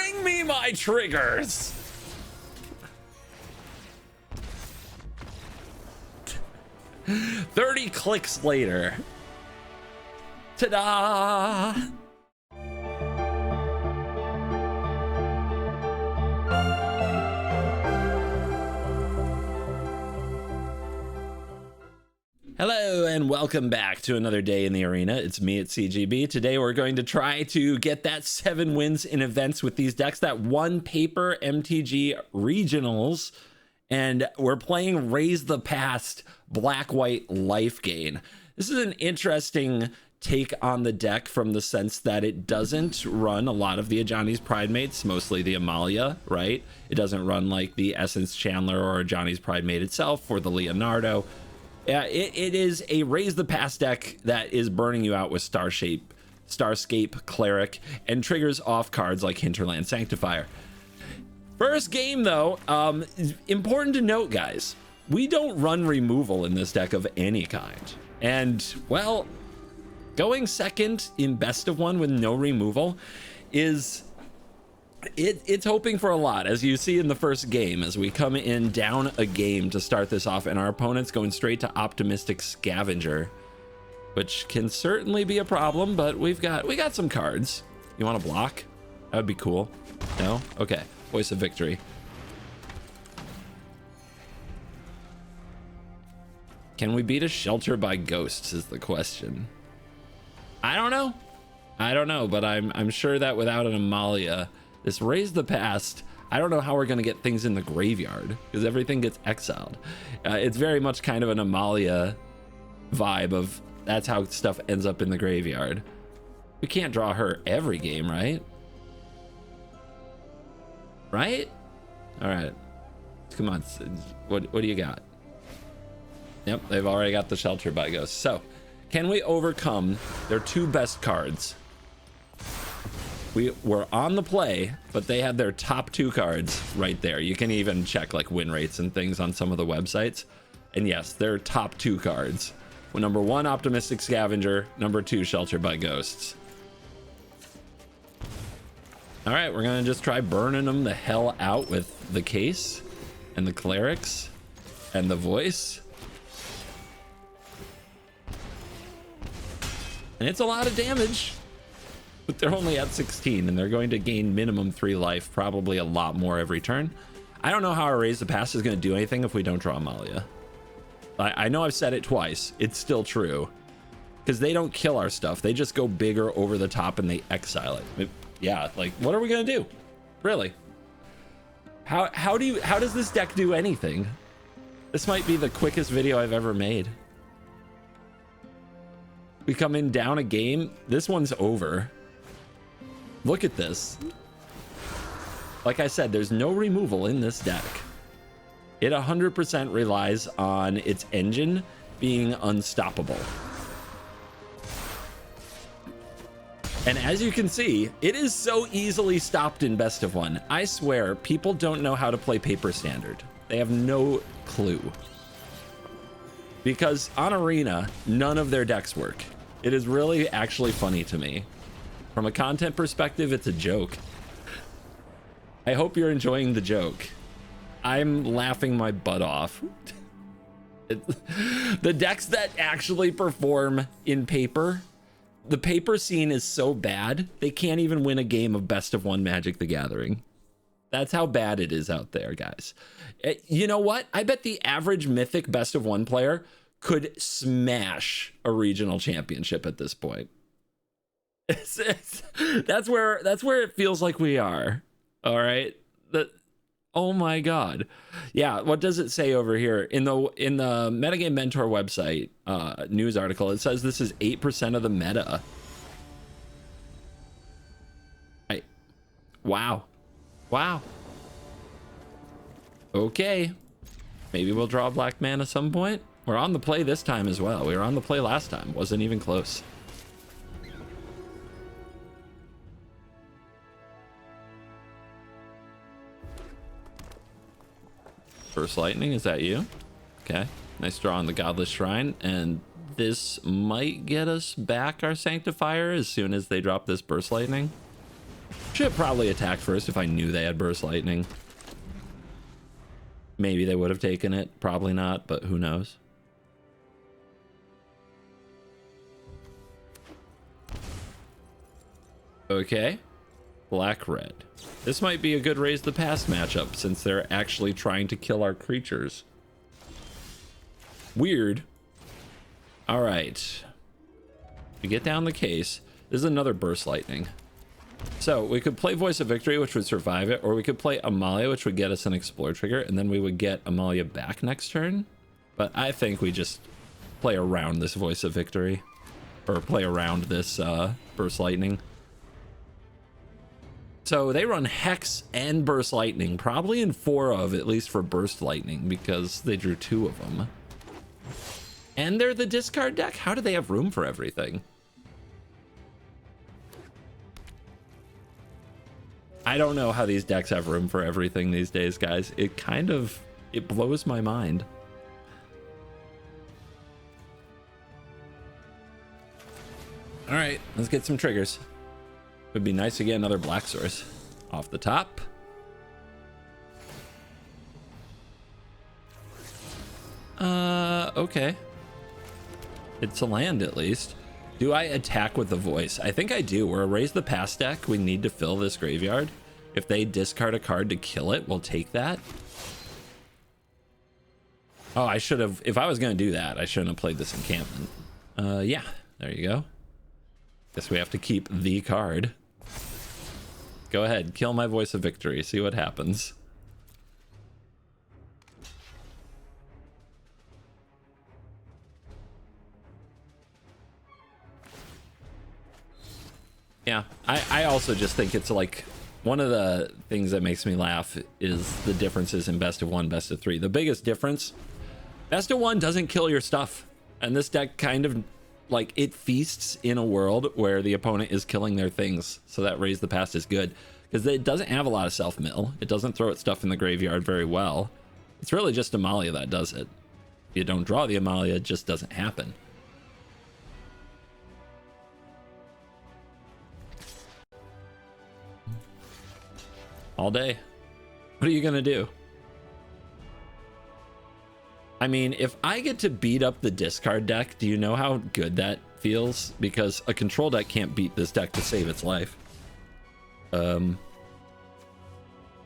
Bring me my triggers. "30 clicks later. Ta-da! Hello and welcome back to another day in the arena. It's me at CGB. Today we're going to try to get that 7 wins in events with these decks that won paper MTG regionals, and we're playing Raise the Past Black-White Lifegain. This is an interesting take on the deck from the sense that it doesn't run a lot of the Ajani's Pridemates, mostly the Amalia, right? It doesn't run like the Essence Chandler or Ajani's Pridemate itself or the Leonardo. It is a Raise the Past deck that is burning you out with Starscape Cleric and triggers off cards like Hinterland Sanctifier. First game though, important to note, guys, we don't run removal in this deck of any kind. And well, going second in best of one with no removal is it's hoping for a lot, as you see in the first game, as we come in down a game to start this off, and our opponent's going straight to Optimistic Scavenger, which can certainly be a problem, but we got some cards. You want to block? That would be cool. No? Okay. Voice of Victory. Can we beat a Shelter by Ghosts is the question. I don't know, but I'm sure that without an Amalia, this Raise the Past, I don't know how we're going to get things in the graveyard because everything gets exiled. It's very much kind of an Amalia vibe of that's how stuff ends up in the graveyard. We can't draw her every game, right? Right? All right. Come on. What do you got? Yep, they've already got the Shelter by Ghosts. So, can we overcome their 2 best cards? We were on the play, but they had their top 2 cards right there. You can even check like win rates and things on some of the websites. And yes, their top 2 cards. Well, number 1, Optimistic Scavenger. Number 2, Shelter by Ghosts. All right, we're gonna just try burning them the hell out with the Case and the Clerics and the Voice. And it's a lot of damage. But they're only at 16, and they're going to gain minimum 3 life, probably a lot more every turn. I don't know how our Raise the Past is going to do anything if we don't draw Amalia. I know I've said it twice. It's still true. Because they don't kill our stuff. They just go bigger over the top and they exile it. Yeah, like, what are we going to do? Really? How does this deck do anything? This might be the quickest video I've ever made. We come in down a game. This one's over. Look at this. Like I said, there's no removal in this deck. It 100% relies on its engine being unstoppable. And as you can see, it is so easily stopped in best of one. I swear, people don't know how to play paper standard. They have no clue. Because on Arena, none of their decks work. It is really actually funny to me. From a content perspective, it's a joke. I hope you're enjoying the joke. I'm laughing my butt off. The decks that actually perform in paper, the paper scene is so bad, they can't even win a game of best of one Magic the Gathering. That's how bad it is out there, guys. You know what? I bet the average Mythic best of one player could smash a regional championship at this point. That's where it feels like we are. All right. Oh my God. Yeah. What does it say over here in the Metagame Mentor website news article? It says this is 8% of the meta. Wow. Okay. Maybe we'll draw a black man at some point. We're on the play this time as well. We were on the play last time. Wasn't even close. First Lightning, is that you? Okay. Nice draw on the Godless Shrine. And this might get us back our Sanctifier as soon as they drop this Burst Lightning. Should have probably attacked first if I knew they had Burst Lightning. Maybe they would have taken it. Probably not, but who knows? Okay. Black-red. This might be a good Raise the Past matchup since they're actually trying to kill our creatures. Weird. All right. We get down the case. This is another Burst Lightning. So we could play Voice of Victory, which would survive it, or we could play Amalia, which would get us an Explore trigger, and then we would get Amalia back next turn. But I think we just play around this Voice of Victory, or play around this Burst Lightning. So they run Hex and Burst Lightning, probably in 4 of, at least for Burst Lightning, because they drew 2 of them. And they're the discard deck? How do they have room for everything? I don't know how these decks have room for everything these days, guys. It blows my mind. All right, let's get some triggers. Would be nice to get another black source off the top. Okay. It's a land at least. Do I attack with the voice? I think I do. We're a Raise the Past deck. We need to fill this graveyard. If they discard a card to kill it, we'll take that. Oh, I should have. If I was going to do that, I shouldn't have played this encampment. Yeah, there you go. Guess we have to keep the card. Go ahead, kill my Voice of Victory. See what happens. Yeah, I also just think it's like one of the things that makes me laugh is the differences in best of 1, best of 3. The biggest difference, best of 1 doesn't kill your stuff. And this deck kind of like it feasts in a world where the opponent is killing their things. So that Raise the Past is good because it doesn't have a lot of self-mill. It doesn't throw its stuff in the graveyard very well. It's really just Amalia that does it. If you don't draw the Amalia, it just doesn't happen. All day. What are you gonna do? I mean, if I get to beat up the discard deck, do you know how good that feels? Because a control deck can't beat this deck to save its life. You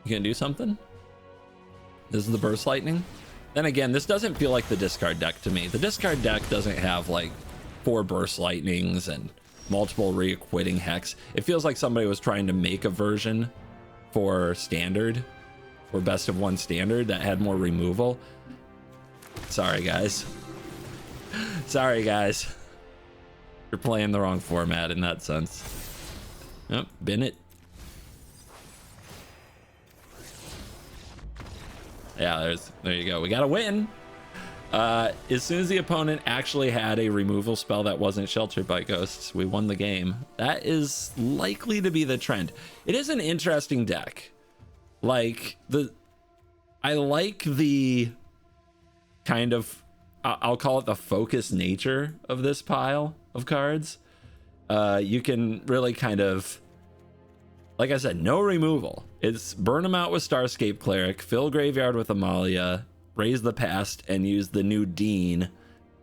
gonna do something? This is the Burst Lightning. Then again, this doesn't feel like the discard deck to me. The discard deck doesn't have like 4 Burst Lightnings and multiple re-equiting Hex. It feels like somebody was trying to make a version for standard, or best of 1 standard that had more removal. Sorry guys. Sorry guys. You're playing the wrong format in that sense. Yep, bin it. Yeah, there you go. We got a win. As soon as the opponent actually had a removal spell that wasn't sheltered by ghosts, we won the game. That is likely to be the trend. It is an interesting deck. Like I like the kind of, I'll call it the focus nature of this pile of cards. You can really kind of, like I said, no removal. It's burn them out with Starscape Cleric, fill graveyard with Amalia, Raise the Past, and use the new Dean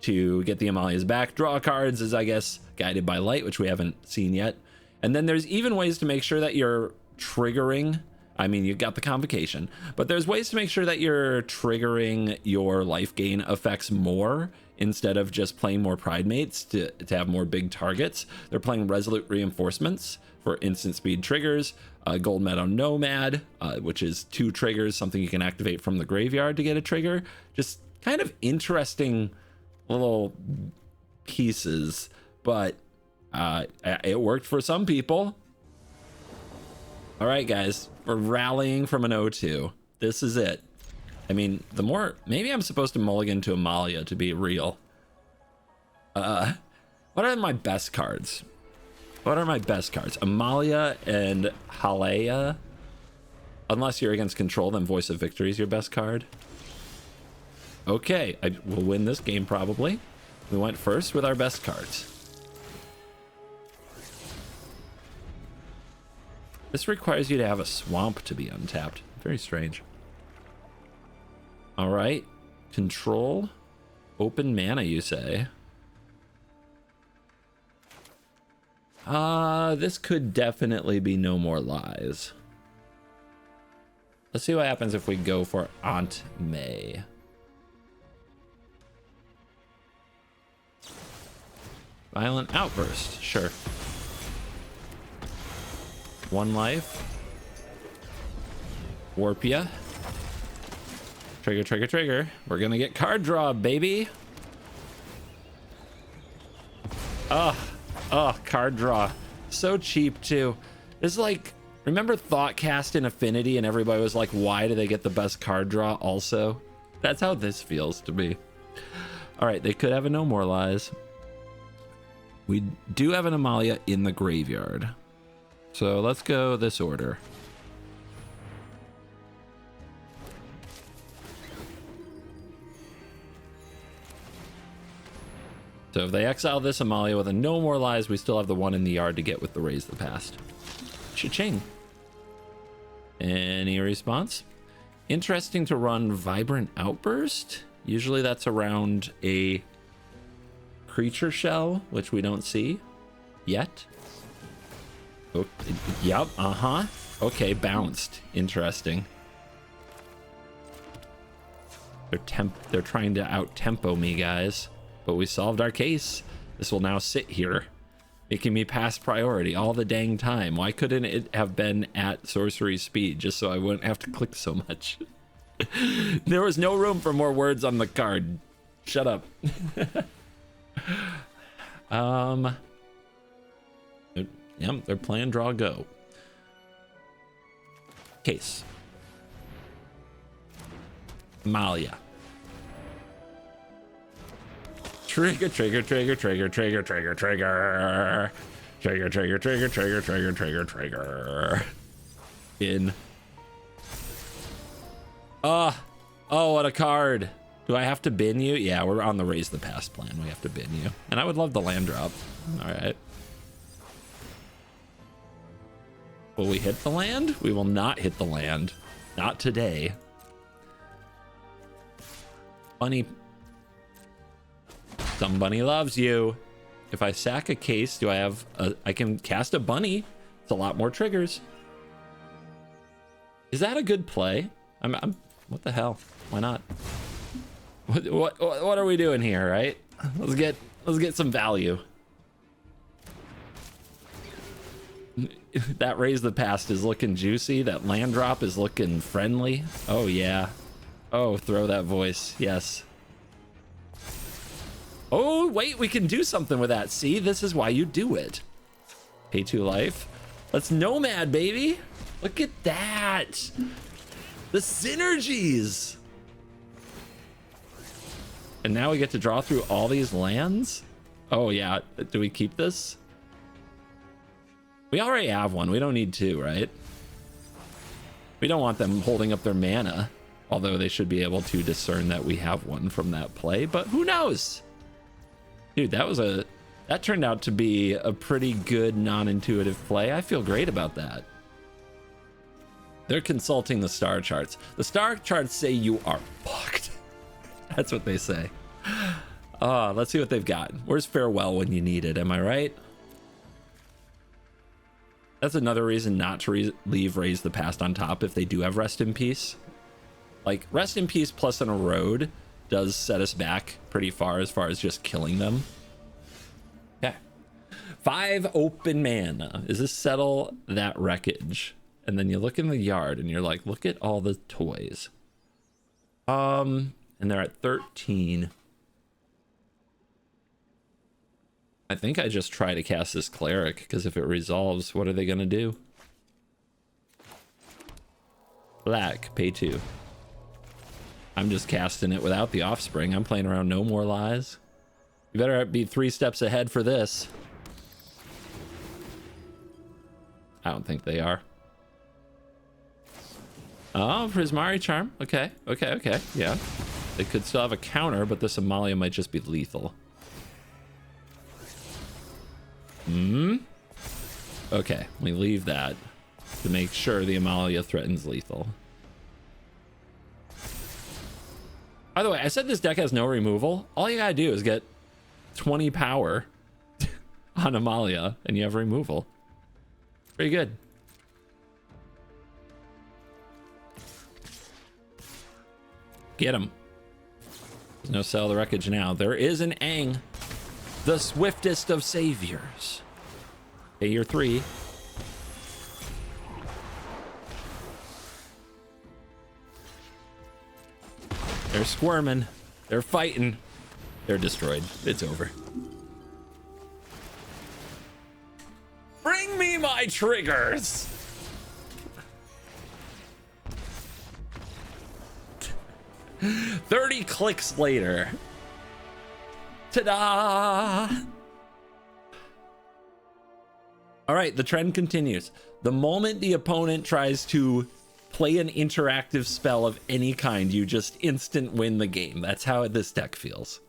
to get the Amalias back. Draw cards is, I guess, Guided by Light, which we haven't seen yet. And then there's even ways to make sure that you're triggering. I mean, you've got the Convocation, but there's ways to make sure that you're triggering your life gain effects more instead of just playing more Pride Mates to have more big targets. They're playing Resolute Reinforcements for instant speed triggers, Gold Meadow Nomad, which is 2 triggers, something you can activate from the graveyard to get a trigger. Just kind of interesting little pieces, but it worked for some people. All right, guys, we're rallying from an 0-2. This is it. I mean, the more, maybe I'm supposed to mulligan to Amalia to be real. What are my best cards? What are my best cards? Amalia and Halea. Unless you're against control, then Voice of Victory is your best card. Okay, we'll win this game probably. We went first with our best cards. This requires you to have a swamp to be untapped. Very strange. All right. Control. Open mana, you say? This could definitely be No More Lies. Let's see what happens if we go for Aunt May. Violent Outburst, sure. 1 life. Warp ya. Trigger, trigger, trigger. We're gonna get card draw, baby. Oh, card draw. So cheap, too. It's like, remember Thoughtcast in Affinity and everybody was like, why do they get the best card draw also? That's how this feels to me. All right, they could have a No More Lies. We do have an Amalia in the graveyard. So let's go this order. So if they exile this Amalia with a No More Lies, we still have the one in the yard to get with the Raise the Past. Cha-ching. Any response? Interesting to run Vibrant Outburst. Usually that's around a creature shell, which we don't see yet. Oh, yep, okay, bounced. Interesting. They're trying to out-tempo me, guys. But we solved our case. This will now sit here, making me pass priority all the dang time. Why couldn't it have been at sorcery speed, just so I wouldn't have to click so much? There was no room for more words on the card. Shut up. Yep, they're playing draw go. Case. Malia. Trigger, trigger, trigger, trigger, trigger, trigger, trigger. Trigger, trigger, trigger, trigger, trigger, trigger, trigger. In. Oh, what a card. Do I have to bin you? Yeah, we're on the Raise the Past plan. We have to bin you. And I would love the land drop. All right. Will we hit the land? We will not hit the land. Not today. Bunny. Some bunny loves you. If I sack a case, do I have I can cast a bunny. It's a lot more triggers. Is that a good play? I'm what the hell? Why not? What are we doing here, right? Let's get some value. That Raise the Past is looking juicy. That land drop is looking friendly. Oh yeah. Oh, throw that voice. Yes. Oh, wait, we can do something with that. See, this is why you do it. Pay 2 life. Let's Nomad, baby. Look at that. The synergies. And now we get to draw through all these lands. Oh, yeah. Do we keep this? We already have one. We don't need 2, right? We don't want them holding up their mana. Although they should be able to discern that we have one from that play. But who knows? Dude, that turned out to be a pretty good non-intuitive play. I feel great about that. They're consulting the star charts. The star charts say you are fucked. That's what they say. Let's see what they've got. Where's Farewell when you need it? Am I right? That's another reason not to leave Raise the Past on top if they do have Rest in Peace. Like, Rest in Peace plus an Erode does set us back pretty far as just killing them. Yeah. 5 open mana. Does this settle that wreckage? And then you look in the yard and you're like, look at all the toys. And they're at 13. I think I just try to cast this Cleric, because if it resolves, what are they going to do? Black, pay 2. I'm just casting it without the Offspring. I'm playing around No More Lies. You better be 3 steps ahead for this. I don't think they are. Oh, Prismari Charm. Okay. Yeah. They could still have a counter, but this Amalia might just be lethal. Okay, we leave that. to make sure the Amalia threatens lethal. By the way, I said this deck has no removal. All you gotta do is get 20 power on Amalia and you have removal. Pretty good. Get him. There's no Sell the Wreckage now. There is an Aang, the swiftest of saviors. Okay, you're 3. They're squirming. They're fighting. They're destroyed. It's over. Bring me my triggers. "30 clicks later. Ta-da! All right, the trend continues. The moment the opponent tries to play an interactive spell of any kind, you just instant win the game. That's how this deck feels.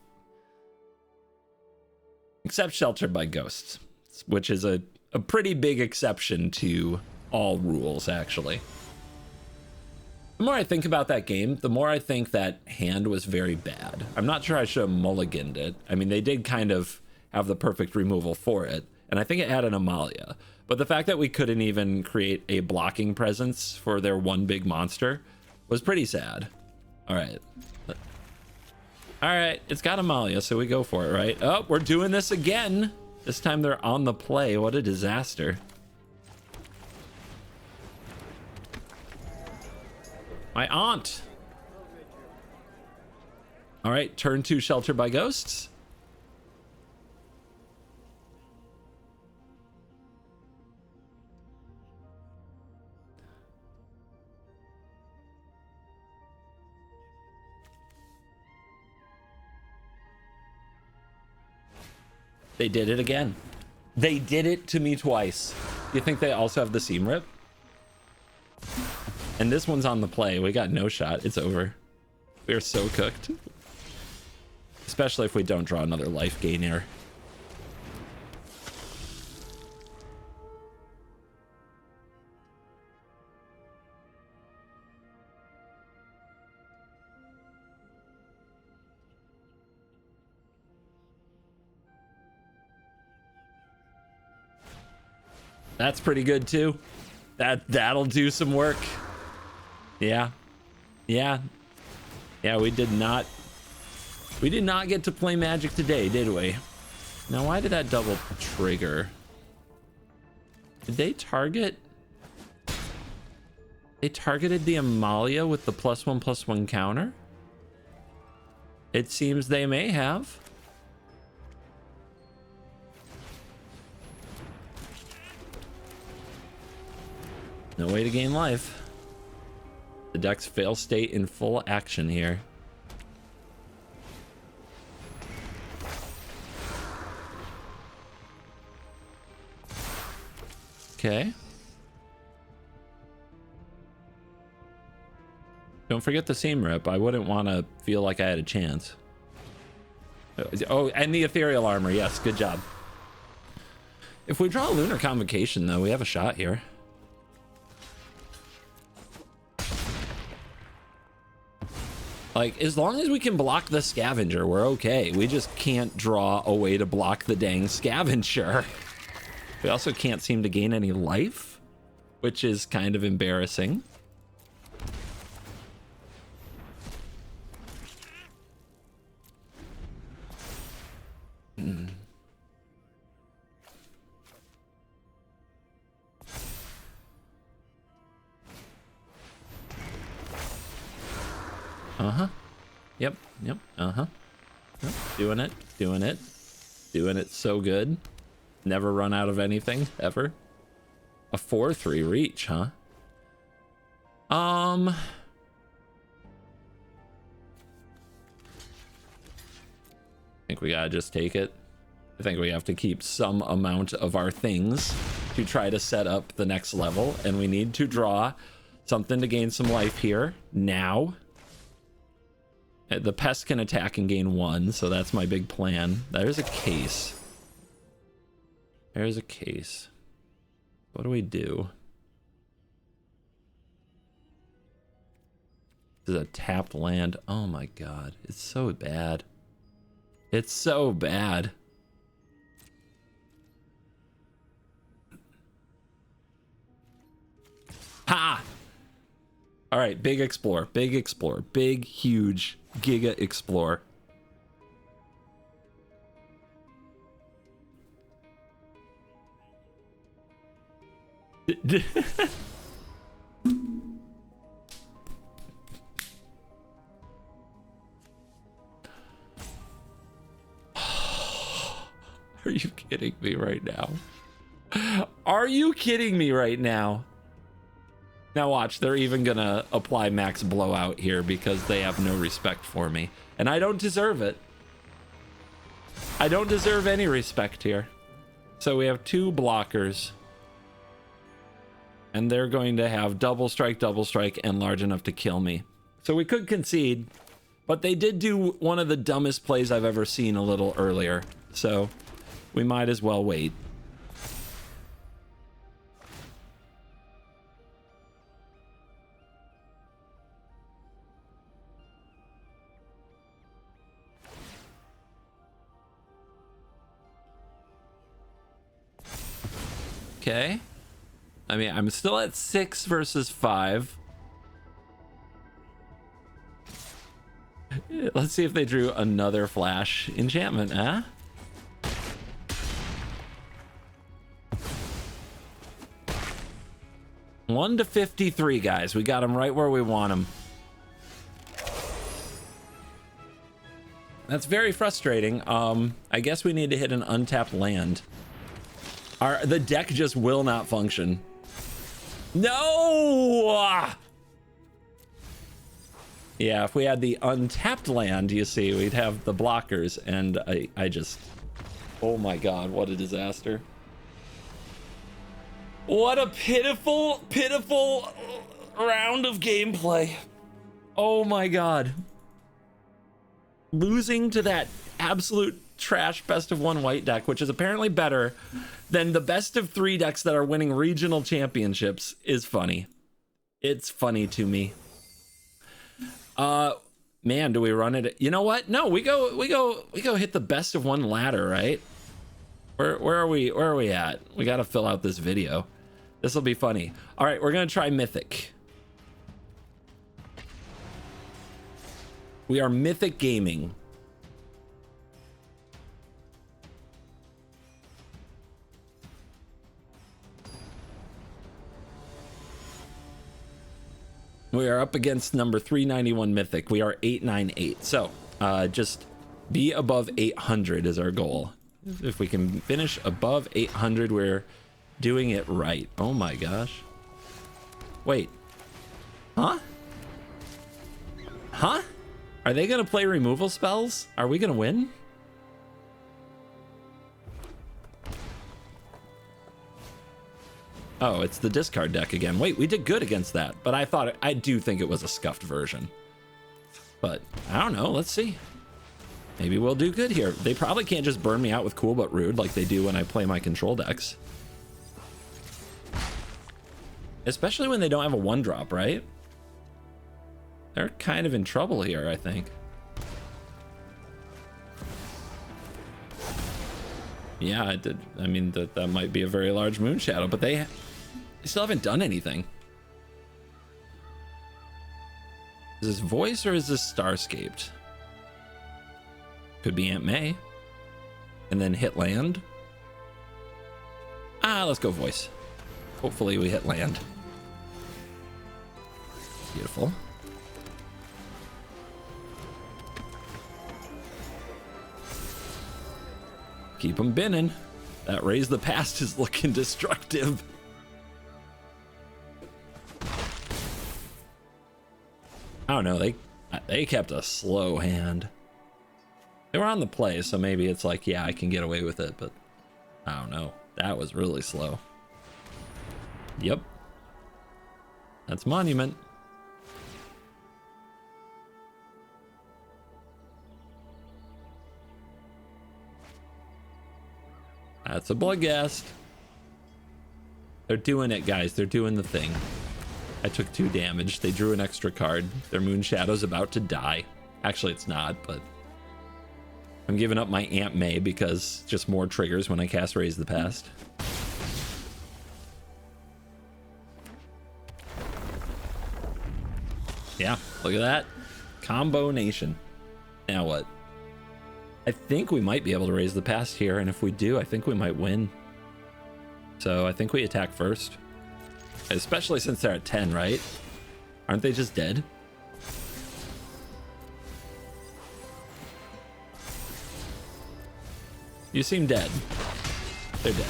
Except Sheltered by Ghosts, which is a pretty big exception to all rules, actually. The more I think about that game, the more I think that hand was very bad. I'm not sure I should have mulliganed it. I mean, they did kind of have the perfect removal for it, and I think it had an Amalia. But the fact that we couldn't even create a blocking presence for their one big monster was pretty sad. All right. All right, it's got Amalia, so we go for it, right? Oh, we're doing this again. This time they're on the play. What a disaster. My aunt. All right, turn 2 Sheltered by Ghosts. They did it again. They did it to me twice. You think they also have the seam rip? And this one's on the play. We got no shot. It's over. We're so cooked. Especially if we don't draw another life gain here. That's pretty good too. That'll do some work. Yeah. Yeah, we did not get to play Magic today, did we? Now, why did that double trigger? Did they target? They targeted the Amalia with the +1/+1 counter? It seems they may have. No way to gain life. The deck's fail state in full action here. Okay. Don't forget the seam rip. I wouldn't want to feel like I had a chance. Oh, and the ethereal armor. Yes, good job. If we draw a lunar convocation, though, we have a shot here. Like, as long as we can block the scavenger, we're okay. We just can't draw a way to block the dang scavenger. We also can't seem to gain any life, which is kind of embarrassing. Yep. Yep. Doing it so good. Never run out of anything ever. A 4/3 reach, huh? I think we gotta just take it. I think we have to keep some amount of our things to try to set up the next level, and we need to draw something to gain some life here now. The pest can attack and gain 1, so that's my big plan. There's a case. There's a case. What do we do? This is a tapped land. Oh my god. It's so bad. It's so bad. Ha! All right, big explore, big explore, big, huge, giga explore. Are you kidding me right now? Are you kidding me right now? Now watch, they're even gonna apply max blowout here because they have no respect for me. And I don't deserve it. I don't deserve any respect here. So we have 2 blockers. And they're going to have double strike, and large enough to kill me. So we could concede, but they did do one of the dumbest plays I've ever seen a little earlier. So we might as well wait. Okay. I mean, I'm still at 6 versus 5. Let's see if they drew another flash enchantment, huh? One to 53, guys. We got them right where we want them. That's very frustrating. I guess we need to hit an untapped land. The deck just will not function. No! Yeah, if we had the untapped land, you see, we'd have the blockers, and I just... Oh my god, what a disaster. What a pitiful, pitiful round of gameplay. Oh my god. Losing to that absolute trash best of 1 white deck, which is apparently better than the best of 3 decks that are winning regional championships, is funny. It's funny to me. Man, do we run it? You know what? No, we go hit the best of 1 ladder, right? Where are we at? We got to fill out this video. This will be funny. All right, we're going to try Mythic. We are Mythic Gaming. We are up against number 391 Mythic. We are 898. So just be above 800 is our goal. If we can finish above 800, we're doing it right. Oh my gosh. Wait. Huh? Huh? Are they going to play removal spells? Are we going to win? Oh, it's the discard deck again. Wait, we did good against that, but I do think it was a scuffed version. But I don't know. Let's see. Maybe we'll do good here. They probably can't just burn me out with Cool But Rude like they do when I play my control decks. Especially when they don't have a 1-drop, right? They're kind of in trouble here, I think. Yeah, I did. I mean, that might be a very large moon shadow, but they still haven't done anything. Is this voice or is this Starscaped? Could be Aunt May. And then hit land. Let's go voice. Hopefully we hit land. Beautiful. Keep them binning. That Raise the Past is looking destructive. I don't know. They kept a slow hand. They were on the play, so maybe it's like, yeah, I can get away with it, but I don't know. That was really slow. Yep. That's Monument. That's a Bloodghast. They're doing it, guys. They're doing the thing. I took 2 damage. They drew an extra card. Their Moon Shadow's about to die. Actually, it's not, but I'm giving up my Aunt May because just more triggers when I cast Raise the Past. Yeah, look at that. Combo Nation. Now what? I think we might be able to Raise the Past here, and if we do, I think we might win. So I think we attack first. Especially since they're at 10, right? Aren't they just dead? You seem dead. They're dead.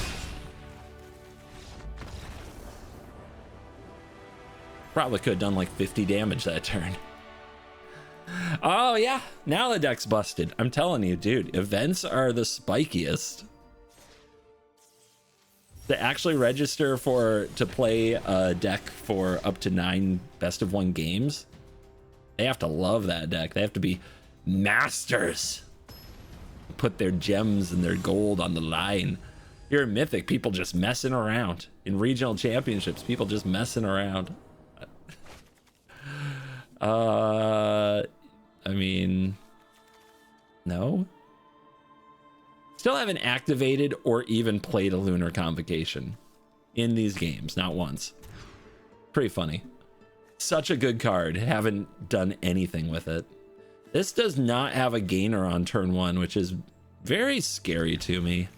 Probably could have done like 50 damage that turn. Oh yeah, now the deck's busted. I'm telling you, dude, events are the spikiest. To actually register to play a deck for up to 9 best of 1 games, they have to love that deck. They have to be masters. Put their gems and their gold on the line. You're a Mythic, people just messing around. In regional championships, people just messing around. I mean, no. Still haven't activated or even played a Lunar Convocation in these games, not once. Pretty funny. Such a good card, haven't done anything with it. This does not have a gainer on turn 1, which is very scary to me.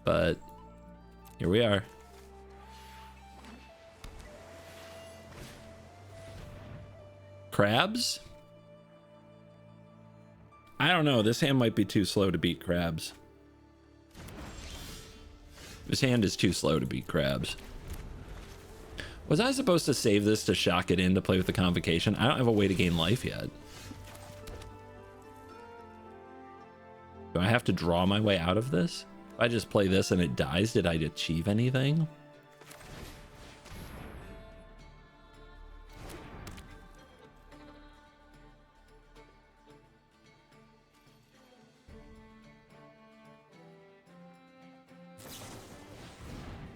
But here we are. Crabs? I don't know. This hand might be too slow to beat crabs. This hand is too slow to beat crabs. Was I supposed to save this to shock it in to play with the Convocation? I don't have a way to gain life yet. Do I have to draw my way out of this? If I just play this and it dies, did I achieve anything?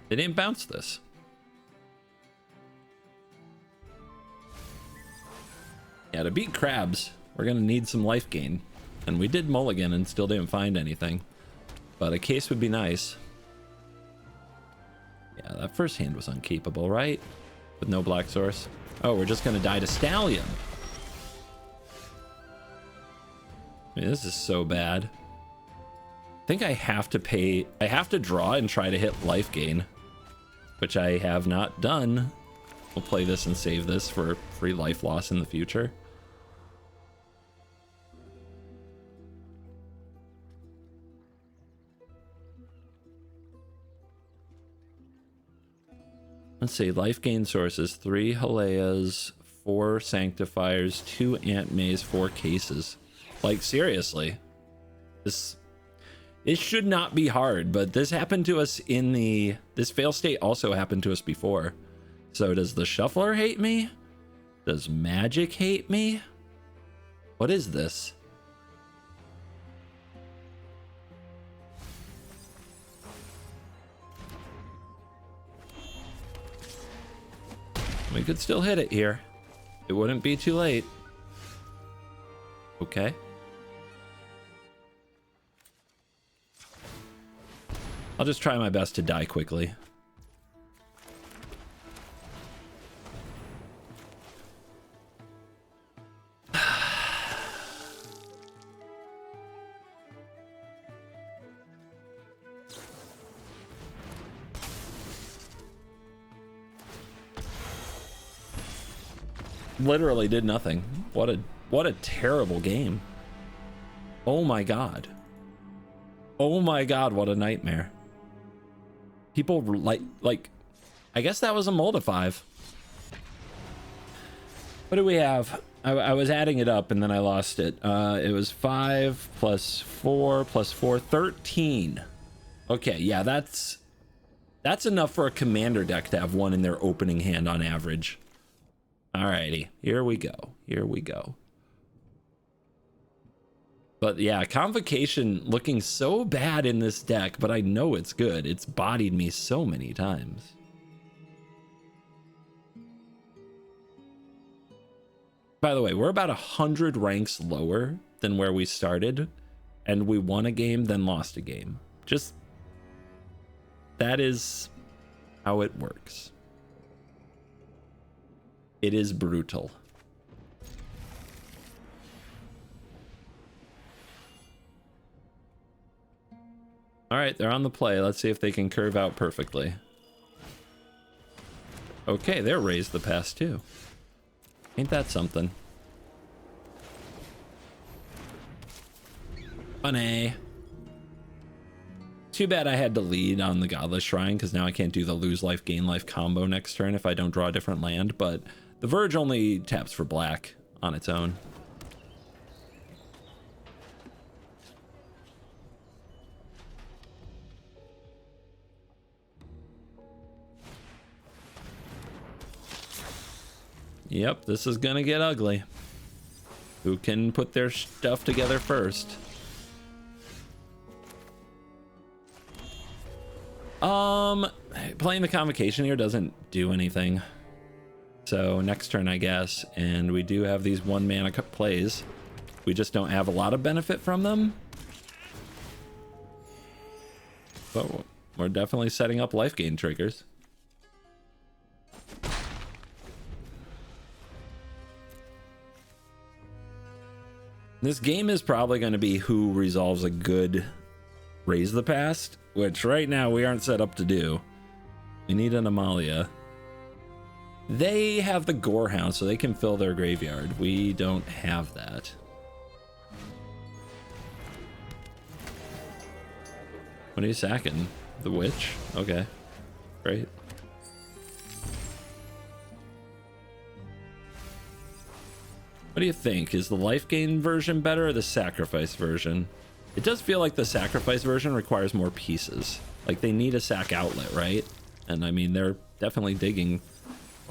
They didn't bounce this. Yeah, to beat crabs, we're gonna need some life gain. And we did mulligan and still didn't find anything. But a case would be nice. Yeah, that first hand was uncapable, right? With no black source. Oh, we're just gonna die to Stallion. I mean, this is so bad. I think I have to draw and try to hit life gain, which I have not done. We'll play this and save this for free life loss in the future. Let's see, life gain sources, 3 Haleas, 4 Sanctifiers, 2 Aunt Mays, 4 cases. Like, seriously. It should not be hard, but this happened to us this fail state also happened to us before. So does the Shuffler hate me? Does Magic hate me? What is this? We could still hit it here. It wouldn't be too late. Okay. I'll just try my best to die quickly. Literally did nothing. What a terrible game. Oh my god. Oh my god, what a nightmare. People like I guess that was a mold of 5. What do we have? I was adding it up and then I lost it. It was 5 plus 4 plus 4, 13. Okay, yeah, that's enough for a commander deck to have 1 in their opening hand on average. Alrighty, here we go. Here we go. But yeah, Convocation looking so bad in this deck, but I know it's good. It's bodied me so many times. By the way, we're about 100 ranks lower than where we started, and we won a game, then lost a game. Just, that is how it works. It is brutal. All right, they're on the play. Let's see if they can curve out perfectly. Okay, they're raised the pass too. Ain't that something? Funny. Too bad I had to lead on the Godless Shrine, because now I can't do the lose life, gain life combo next turn if I don't draw a different land, but the Verge only taps for black on its own. Yep, this is gonna get ugly. Who can put their stuff together first? Playing the Convocation here doesn't do anything. So next turn, I guess, and we do have these 1 mana plays. We just don't have a lot of benefit from them. But we're definitely setting up life gain triggers. This game is probably going to be who resolves a good raise the past, which right now we aren't set up to do. We need an Amalia. They have the Gorehound, so they can fill their graveyard. We don't have that. What are you sacking? The Witch? Okay, great. What do you think? Is the life gain version better or the sacrifice version? It does feel like the sacrifice version requires more pieces. Like they need a sack outlet, right? And I mean, they're definitely digging.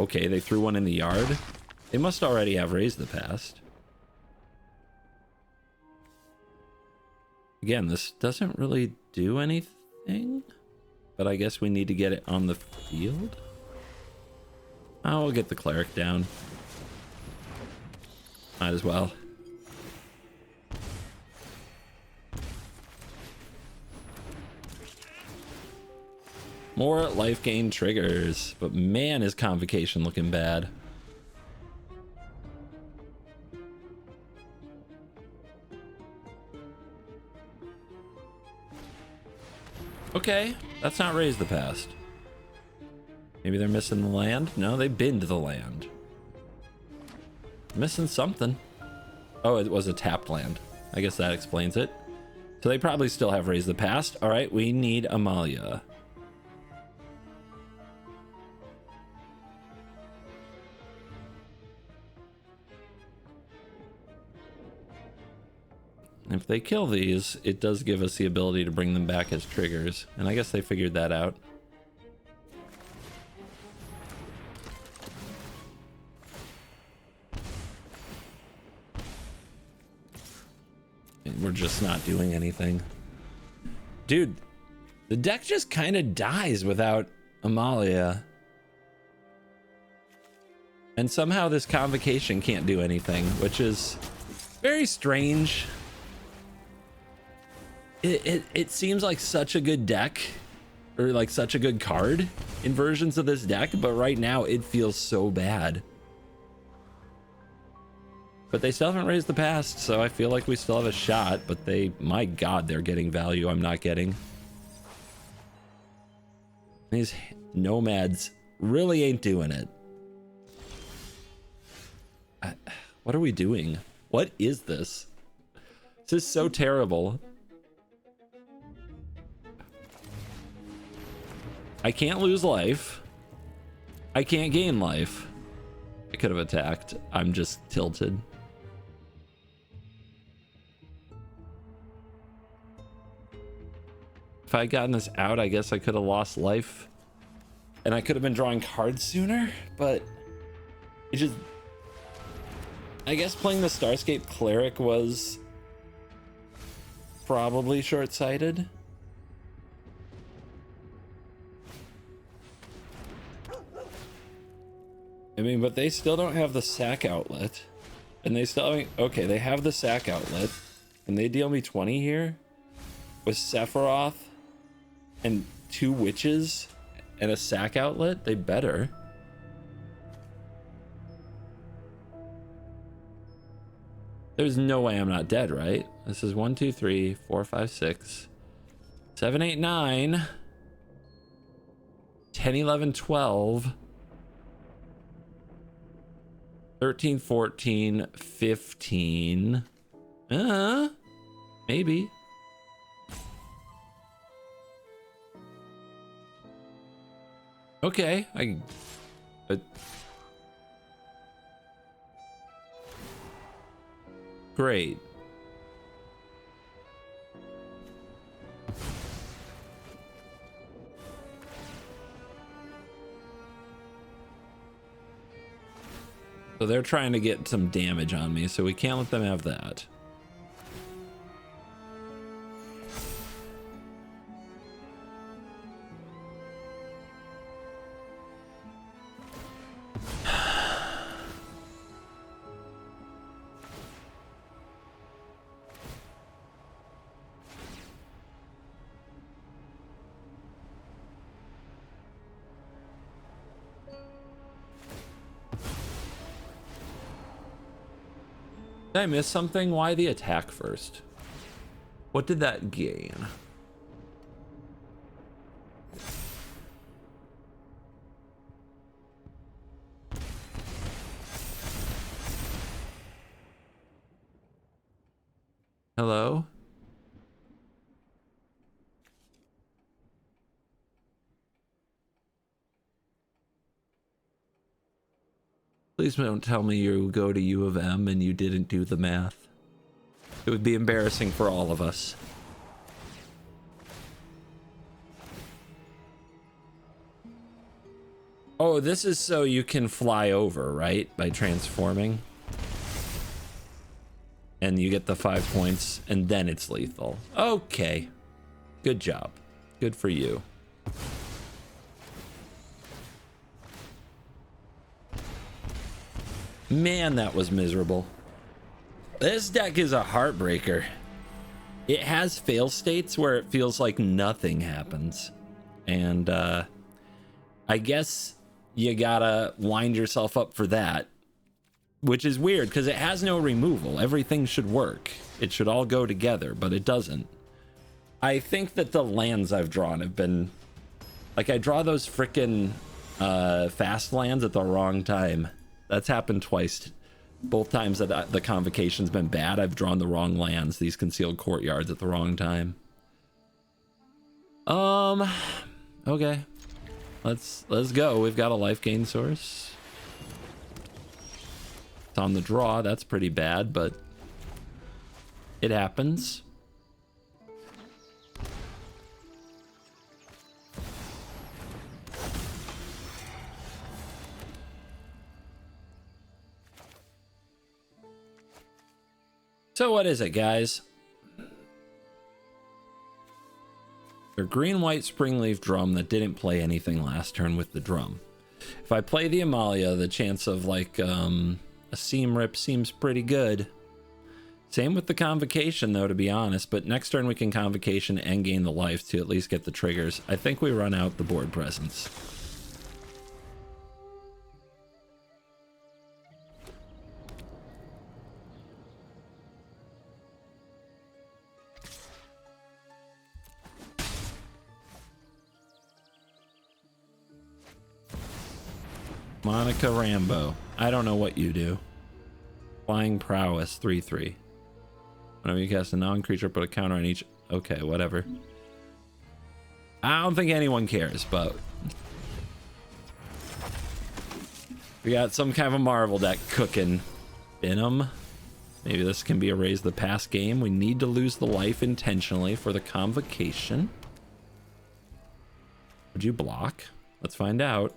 Okay, they threw one in the yard. They must already have raised the past. Again, this doesn't really do anything, but I guess we need to get it on the field. I'll get the cleric down. Might as well. More life gain triggers, but man, is Convocation looking bad. Okay, that's not raised the past. Maybe they're missing the land? No, they binned the land. Missing something. Oh, it was a tapped land. I guess that explains it. So they probably still have raised the past. All right, we need Amalia. If they kill these, it does give us the ability to bring them back as triggers. And I guess they figured that out. And we're just not doing anything. Dude, the deck just kind of dies without Amalia. And somehow this Convocation can't do anything, which is very strange. It seems like such a good deck, or like such a good card in versions of this deck, but right now it feels so bad. But they still haven't raised the past, so I feel like we still have a shot, but they, my god, they're getting value I'm not getting. These nomads really ain't doing it. What are we doing? What is this? This is so terrible. I can't lose life. I can't gain life. I could have attacked. I'm just tilted. If I had gotten this out, I guess I could have lost life. And I could have been drawing cards sooner, but it just... I guess playing the Starscape Cleric was probably short-sighted. I mean, but they still don't have the sack outlet. And they still, okay, they have the sack outlet. And they deal me 20 here with Sephiroth and 2 witches and a sack outlet. They better. There's no way I'm not dead, right? This is 1, 2, 3, 4, 5, 6, 7, 8, 9, 10, 11, 12, 13, 14, 15. Maybe. Okay, great. So they're trying to get some damage on me, so we can't let them have that. Did I miss something? Why the attack first? What did that gain? Hello? Please don't tell me you go to U of M and you didn't do the math. It would be embarrassing for all of us. Oh, this is so you can fly over, right? By transforming. And you get the 5 points, and then it's lethal. Okay. Good job. Good for you. Man, that was miserable. This deck is a heartbreaker. It has fail states where it feels like nothing happens. And I guess you gotta wind yourself up for that. Which is weird, because it has no removal. Everything should work. It should all go together, but it doesn't. I think that the lands I've drawn have been... Like, I draw those frickin' fast lands at the wrong time. That's happened twice. Both times that the convocation's been bad, I've drawn the wrong lands, these concealed courtyards, at the wrong time. Okay. Let's go. We've got a life gain source. It's on the draw. That's pretty bad, but it happens. So what is it, guys? A green-white springleaf drum that didn't play anything last turn with the drum. If I play the Amalia, the chance of like a seam rip seems pretty good. Same with the convocation though, to be honest, but next turn we can convocation and gain the life to at least get the triggers. I think we run out the board presence. Monica Rambo. I don't know what you do. Flying Prowess 3/3. Whenever you cast a non-creature, put a counter on each. Okay, whatever. I don't think anyone cares, but we got some kind of a Marvel deck cooking. Venom. Maybe this can be a raise the pass game. We need to lose the life intentionally for the convocation. Would you block? Let's find out.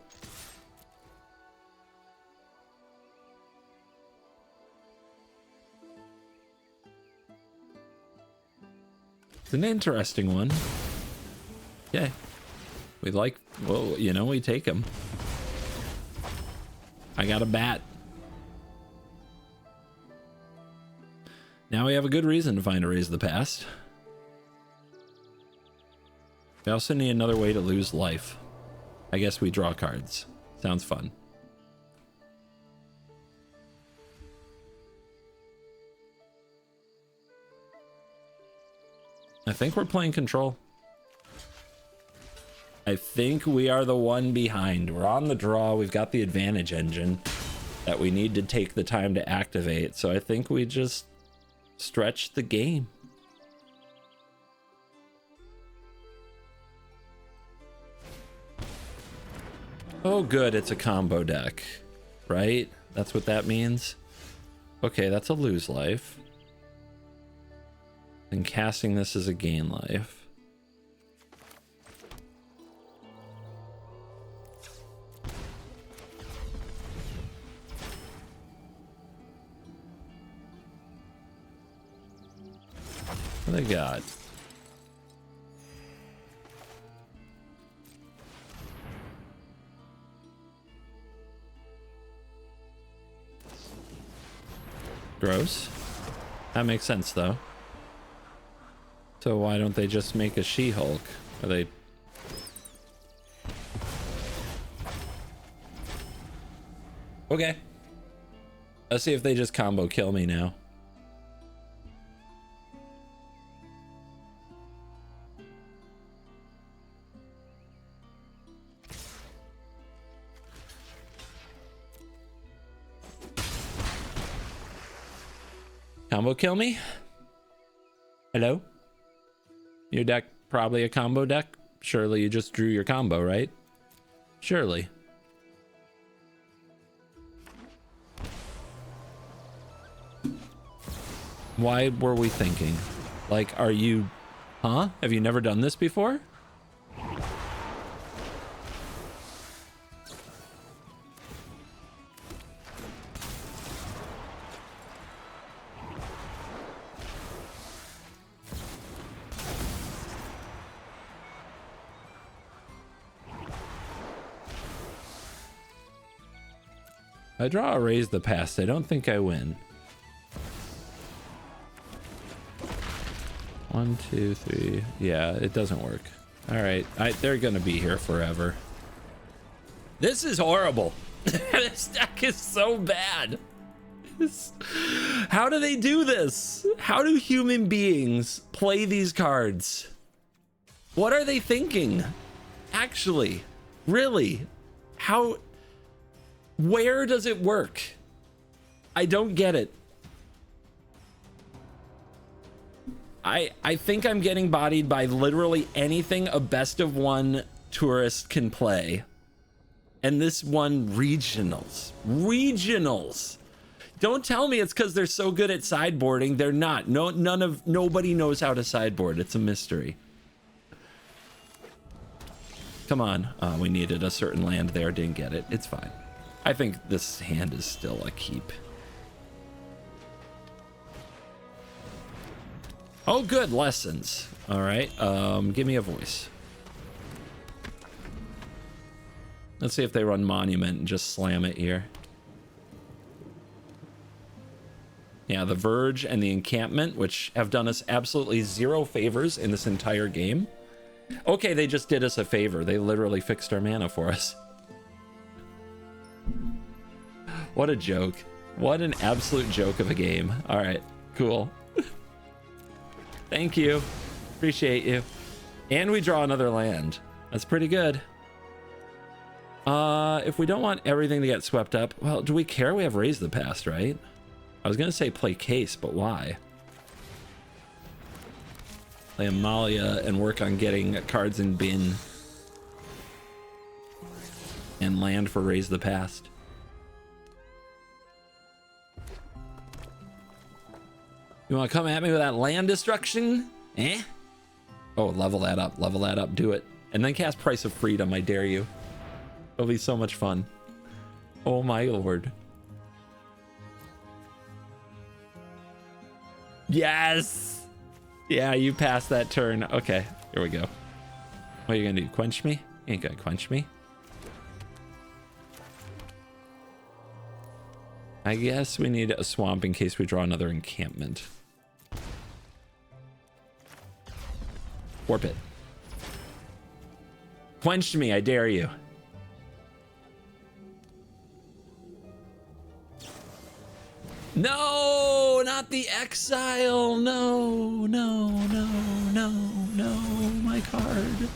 It's an interesting one. Okay. We like, well, you know, we take him. I got a bat. Now we have a good reason to find a Raise the Past. We also need another way to lose life. I guess we draw cards. Sounds fun. I think we're playing control. I think we are the one behind. We're on the draw. We've got the advantage engine that we need to take the time to activate. So I think we just stretch the game. Oh, good. It's a combo deck, right? That's what that means. Okay, that's a lose life. And casting this is a gain life. What do they got? Gross. That makes sense though. So why don't they just make a She-Hulk? Are they... Okay. Let's see if they just combo kill me now. Combo kill me? Hello? Your deck probably a combo deck? Surely you just drew your combo, right? Surely. Why were we thinking? Like, are you... Huh? Have you never done this before? I draw a Raise the Past. I don't think I win. 1, 2, 3. Yeah, it doesn't work. All right, they're gonna be here forever. This is horrible. This deck is so bad. How do they do this? How do human beings play these cards? What are they thinking? Actually, really? How... Where does it work? I don't get it. I think I'm getting bodied by literally anything a best of one tourist can play. And this one, regionals. Regionals. Don't tell me it's because they're so good at sideboarding. They're not. Nobody knows how to sideboard. It's a mystery. Come on. We needed a certain land there. Didn't get it. It's fine. I think this hand is still a keep. Oh, good. Lessons. All right. Give me a voice. Let's see if they run Monument and just slam it here. Yeah, the Verge and the Encampment, which have done us absolutely zero favors in this entire game. Okay, they just did us a favor. They literally fixed our mana for us. What a joke. What an absolute joke of a game. All right, cool. Thank you. Appreciate you. And we draw another land. That's pretty good. If we don't want everything to get swept up, well, do we care? We have Raise the Past, right? I was going to say play Case, but why? Play Amalia and work on getting cards in bin. And land for Raise the Past. You want to come at me with that land destruction? Eh? Oh, level that up. Level that up. Do it. And then cast Price of Freedom. I dare you. It'll be so much fun. Oh my lord. Yes! Yeah, you passed that turn. Okay, here we go. What are you gonna do? Quench me? You ain't gonna quench me. I guess we need a swamp in case we draw another encampment. Warp it. Quench me, I dare you. No, not the exile. No, no, no, no, no. My card.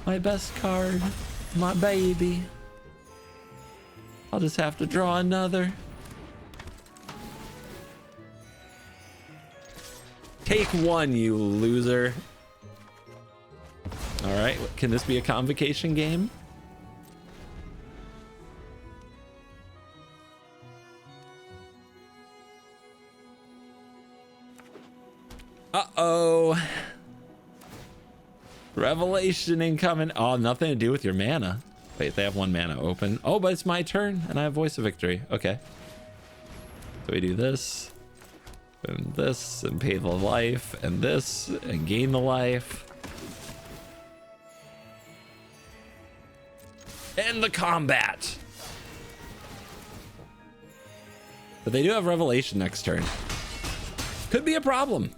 My best card. My baby. I'll just have to draw another. Take one, you loser. All right, can this be a convocation game? Uh-oh. Revelation incoming. Oh, nothing to do with your mana. Wait, they have one mana open. Oh, but it's my turn and I have Voice of Victory. Okay. So we do this and this and pay the life and this and gain the life. End the combat. But they do have Revelation next turn. Could be a problem.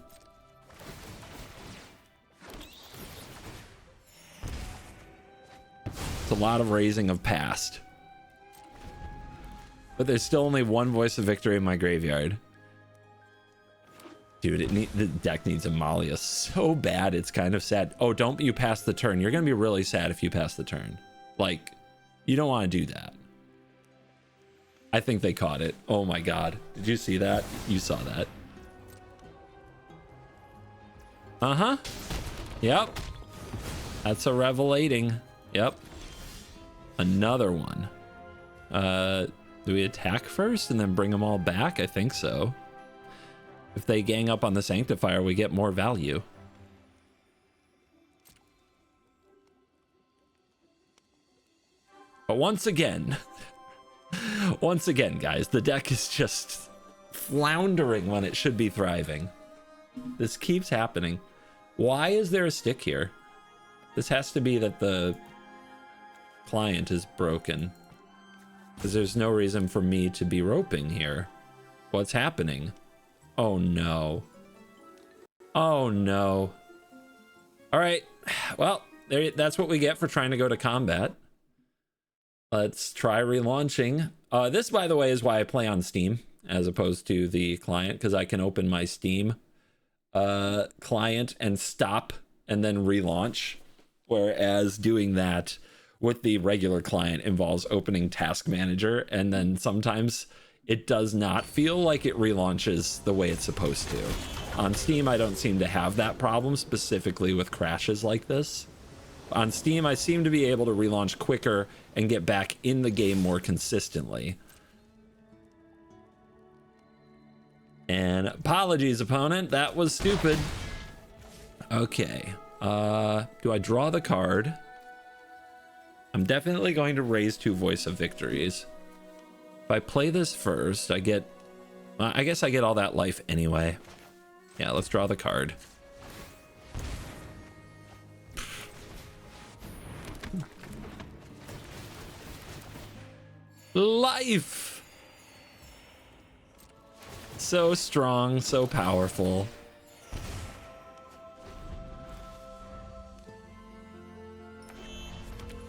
It's a lot of raising of past. But there's still only one Voice of Victory in my graveyard. Dude, the deck needs Amalia so bad, it's kind of sad. Oh, don't you pass the turn. You're going to be really sad if you pass the turn. Like, you don't want to do that. I think they caught it. Oh my god. Did you see that? You saw that. Uh-huh. Yep. That's a revelating. Yep. Another one. Do we attack first and then bring them all back? I think so. If they gang up on the Sanctifier, we get more value. But once again, guys, the deck is just floundering when it should be thriving. This keeps happening. Why is there a stick here? This has to be that the client is broken, because there's no reason for me to be roping here. What's happening? Oh no. Oh no. All right, well, that's what we get for trying to go to combat. Let's try relaunching. This, by the way, is why I play on Steam as opposed to the client, because I can open my Steam client and stop and then relaunch, whereas doing that with the regular client involves opening Task Manager, and then sometimes it does not feel like it relaunches the way it's supposed to. On Steam, I don't seem to have that problem, specifically with crashes like this. On Steam, I seem to be able to relaunch quicker and get back in the game more consistently. And apologies, opponent, that was stupid. Okay, do I draw the card? I'm definitely going to raise 2 Voice of Victories. If I play this first, I get... I guess I get all that life anyway. Yeah, let's draw the card. Life! So strong, so powerful.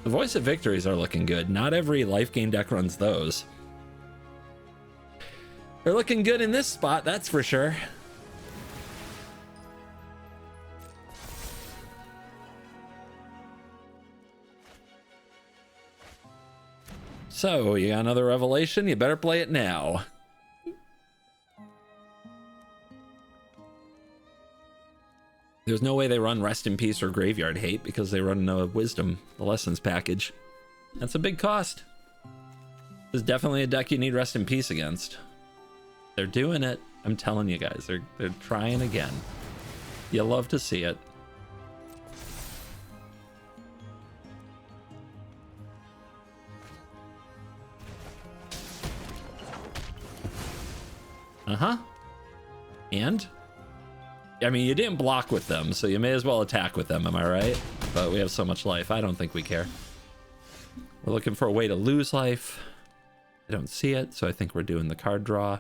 The Voice of Victories are looking good. Not every Lifegain deck runs those. They're looking good in this spot, that's for sure. So, you got another revelation? You better play it now. There's no way they run Rest in Peace or Graveyard Hate because they run Wisdom, the Lessons package. That's a big cost. This is definitely a deck you need Rest in Peace against. They're doing it. I'm telling you guys, they're trying again. You love to see it. Uh-huh. And? I mean, you didn't block with them, so you may as well attack with them, am I right? But we have so much life, I don't think we care. We're looking for a way to lose life. I don't see it, so I think we're doing the card draw.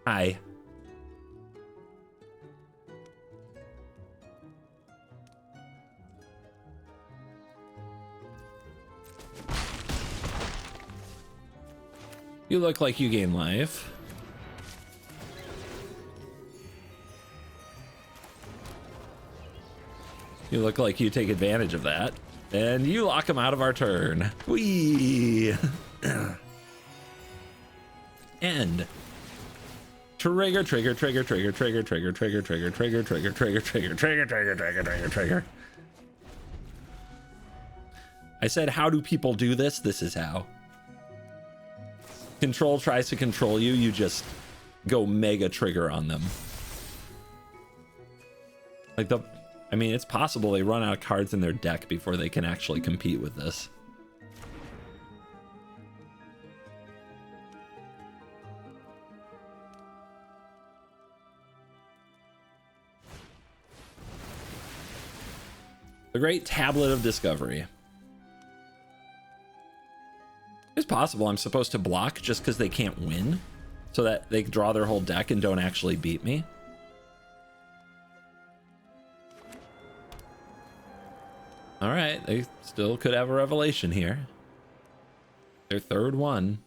Hi. You look like you gain life. You look like you take advantage of that. And you lock him out of our turn. Whee! End. Trigger, trigger, trigger, trigger, trigger, trigger, trigger, trigger, trigger, trigger, trigger, trigger, trigger, trigger, trigger, trigger, trigger. I said, how do people do this? This is how. Control tries to control you, you just go mega trigger on them. Like I mean, it's possible they run out of cards in their deck before they can actually compete with this. The Great Tablet of Discovery. It's possible I'm supposed to block just because they can't win, so that they draw their whole deck and don't actually beat me. All right, they still could have a revelation here. Their third one.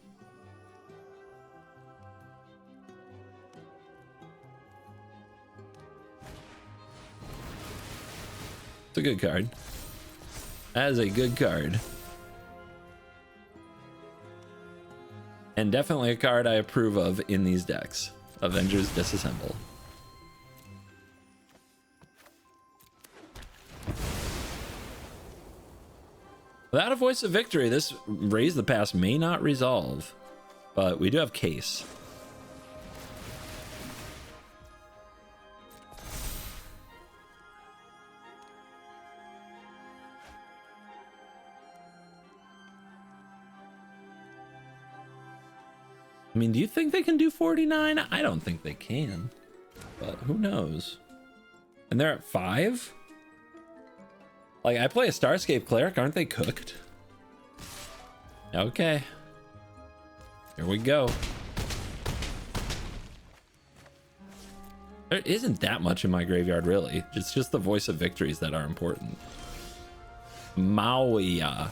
It's a good card. That is a good card. And definitely a card I approve of in these decks. Avengers Disassemble. Without a Voice of Victory, this Raise the Past may not resolve, but we do have Case. I mean, do you think they can do 49? I don't think they can, but who knows? And they're at 5? Like, I play a Starscape Cleric, aren't they cooked? Okay. Here we go. There isn't that much in my graveyard, really. It's just the Voice of Victories that are important. Mauia.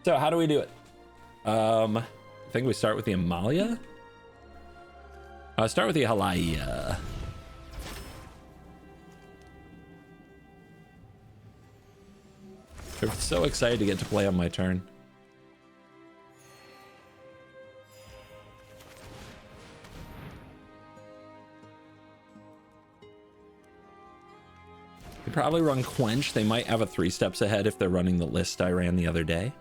So, how do we do it? I think we start with the Amalia. Start with the Halaya. I'm so excited to get to play on my turn. They probably run Quench. They might have a 3 steps ahead if they're running the list I ran the other day.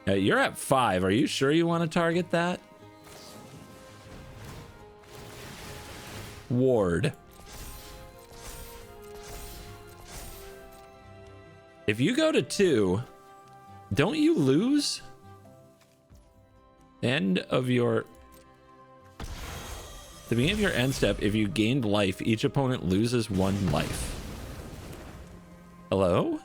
You're at 5. Are you sure you want to target that? Ward. If you go to 2, don't you lose? End of your... The beginning of your end step, if you gained life, each opponent loses 1 life. Hello?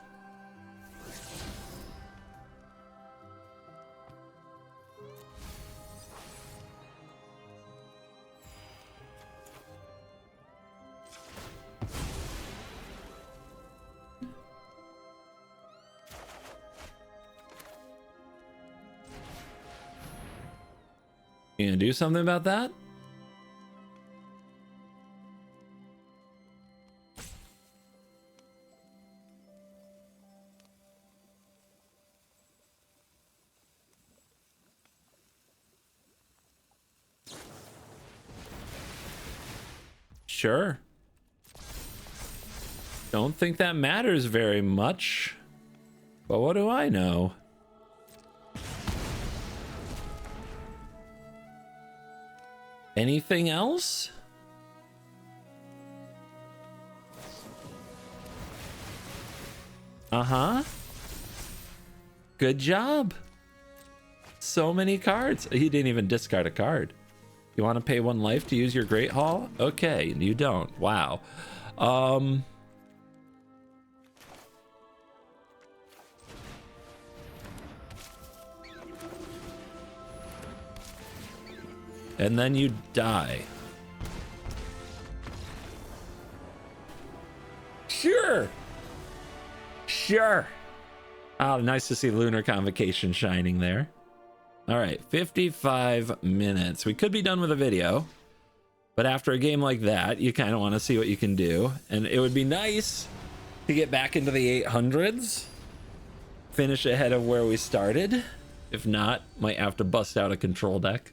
You gonna do something about that? Sure. Don't think that matters very much. But what do I know? Anything else? Uh-huh. Good job. So many cards. He didn't even discard a card. You want to pay 1 life to use your Great Hall? Okay, you don't. Wow. and then you die. Sure. Sure. Oh, nice to see Lunar Convocation shining there. All right, 55 minutes. We could be done with a video, but after a game like that, you kind of want to see what you can do. And it would be nice to get back into the 800s, finish ahead of where we started. If not, might have to bust out a control deck.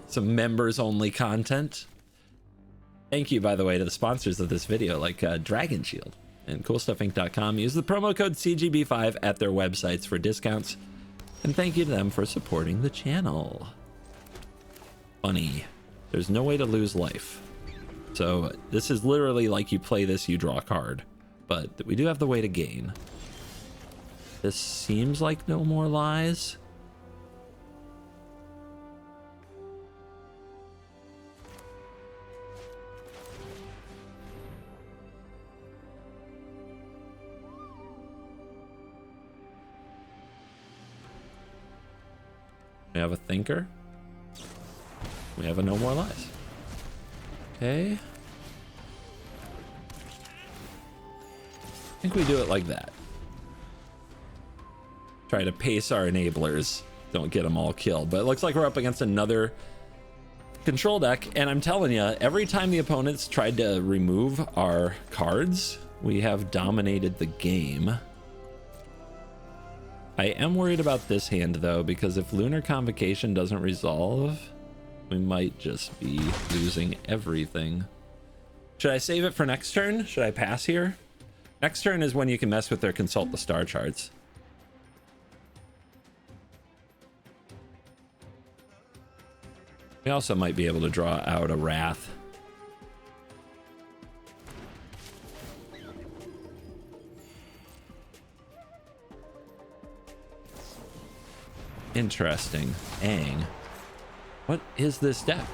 Some members only content. Thank you, by the way, to the sponsors of this video, like Dragon Shield and CoolStuffInc.com. Use the promo code CGB5 at their websites for discounts. And thank you to them for supporting the channel. Funny. There's no way to lose life. So this is literally like you play this, you draw a card. But we do have the way to gain. This seems like No More Lies. We have a thinker. We have a No More Lies. Okay. I think we do it like that. Try to pace our enablers. Don't get them all killed. But it looks like we're up against another control deck. And I'm telling you, every time the opponents tried to remove our cards, we have dominated the game. I am worried about this hand, though, because if Lunar Convocation doesn't resolve, we might just be losing everything. Should I save it for next turn? Should I pass here? Next turn is when you can mess with their Consult the Star charts. We also might be able to draw out a Wrath. Interesting. Aang. What is this deck?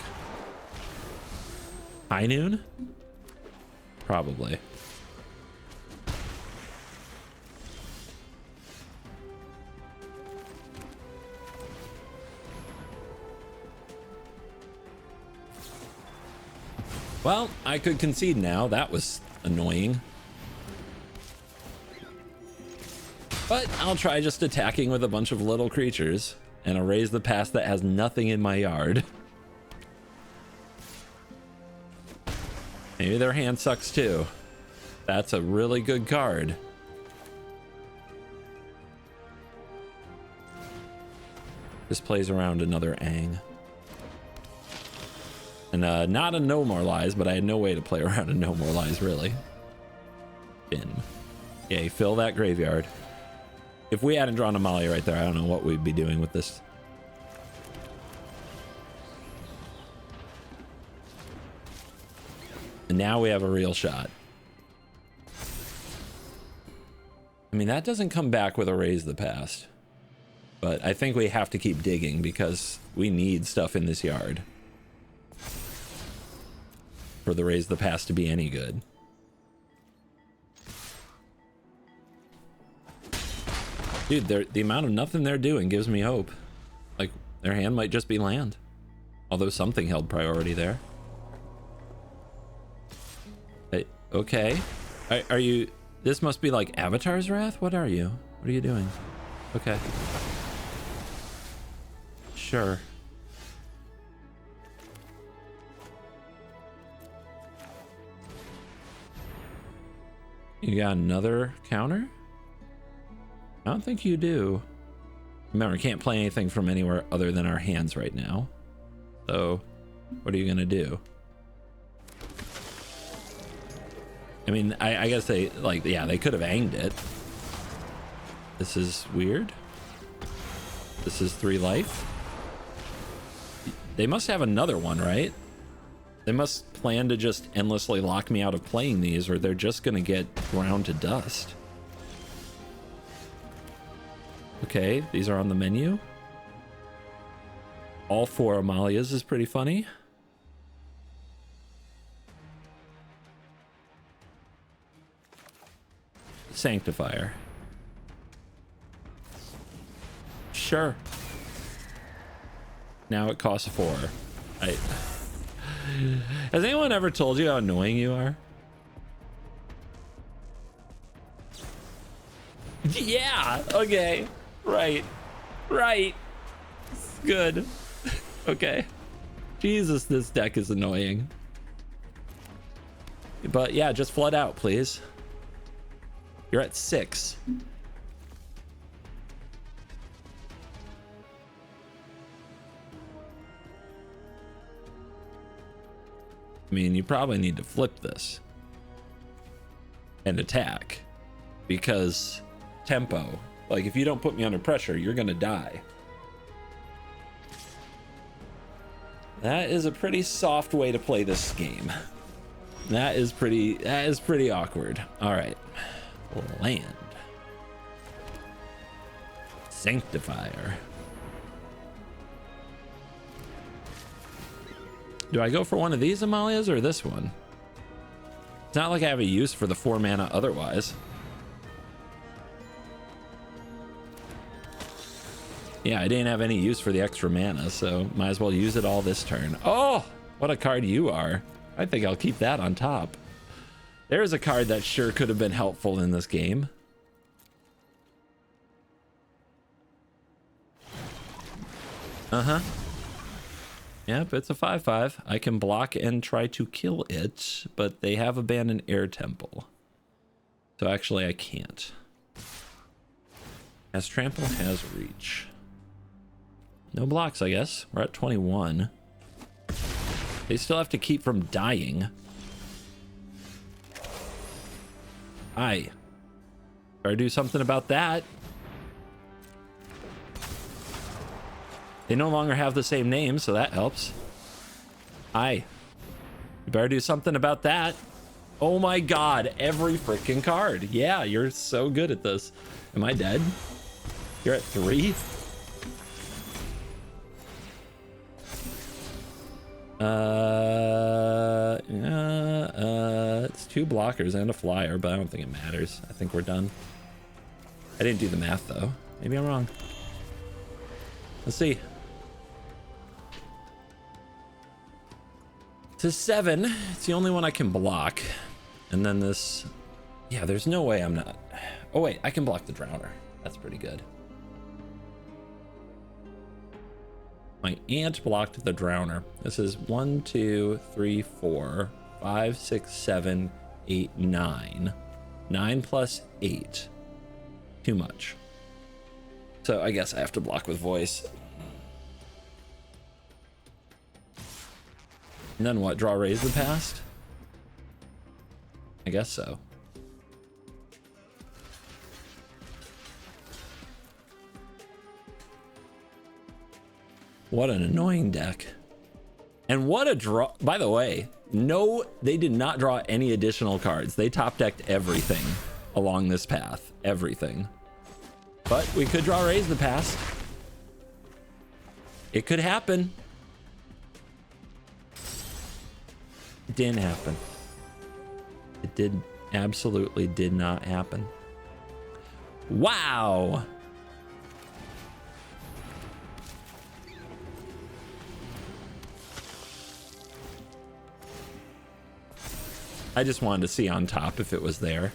High Noon? Probably. Well, I could concede now. That was annoying. But I'll try just attacking with a bunch of little creatures and erase the past that has nothing in my yard. Maybe their hand sucks too. That's a really good card. This plays around another Aang. And not a No More Lies, but I had no way to play around a No More Lies, really. Bin. Yay, fill that graveyard. If we hadn't drawn a Molly right there, I don't know what we'd be doing with this. And now we have a real shot. I mean, that doesn't come back with Erase the Past. But I think we have to keep digging because we need stuff in this yard for the Erase the Past to be any good. Dude, the amount of nothing they're doing gives me hope. Like, their hand might just be land. Although something held priority there. Hey, okay. Are you... This must be like Avatar's Wrath? What are you? What are you doing? Okay. Sure. You got another counter? I don't think you do. Remember, can't play anything from anywhere other than our hands right now. So, what are you gonna do? I mean, I guess they, like, yeah, they could have anged it. This is weird. This is 3 life. They must have another one, right? They must plan to just endlessly lock me out of playing these, or they're just gonna get ground to dust. Okay, these are on the menu. All 4 Amalias is pretty funny. Sanctifier. Sure. Now it costs 4. Has anyone ever told you how annoying you are? Yeah, okay. Right. Good. Okay. Jesus, this deck is annoying. But yeah, just flood out, please. You're at 6. I mean, you probably need to flip this and attack, because tempo, like if you don't put me under pressure, you're gonna die. That is a pretty soft way to play this game. That is pretty awkward. All right, land. Sanctifier. Do I go for one of these Amalias or this one? It's not like I have a use for the 4 mana otherwise. Yeah, I didn't have any use for the extra mana, so might as well use it all this turn. Oh, what a card you are. I think I'll keep that on top. There's a card that sure could have been helpful in this game. Uh-huh. Yep, it's a 5/5. I can block and try to kill it, but they have abandoned Air Temple. So actually I can't. Has trample, has reach. No blocks, I guess. We're at 21. They still have to keep from dying. Aye. Better do something about that. They no longer have the same name, so that helps. Aye. You better do something about that. Oh my god, every freaking card. Yeah, you're so good at this. Am I dead? You're at 3? It's 2 blockers and a flyer, but I don't think it matters. I think we're done. I didn't do the math though. Maybe I'm wrong. Let's see. To 7. It's the only one I can block. And then this. Yeah, there's no way I'm not. Oh wait, I can block the Drowner. That's pretty good. My aunt blocked the Drowner. This is 1, 2, 3, 4, 5, 6, 7, 8, 9. 9 plus 8. Too much. So I guess I have to block with voice. And then what? Draw Raise the Past? I guess so. What an annoying deck. And what a draw. By the way, no, they did not draw any additional cards. They top decked everything along this path. Everything. But we could draw Raise the Past. It could happen. It didn't happen. It absolutely did not happen. Wow. I just wanted to see on top if it was there.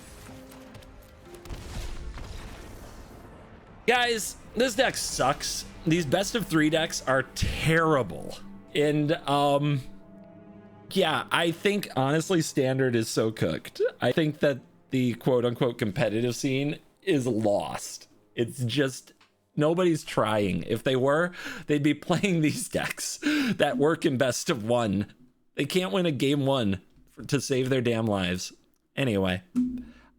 Guys, this deck sucks. These best of 3 decks are terrible. And yeah, I think honestly Standard is so cooked. I think that the quote unquote competitive scene is lost. It's just nobody's trying. If they were, they'd be playing these decks that work in best of 1. They can't win a game 1 to save their damn lives. Anyway,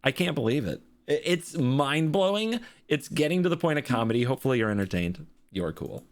I can't believe it. It's mind-blowing. It's getting to the point of comedy. Hopefully you're entertained. You're cool.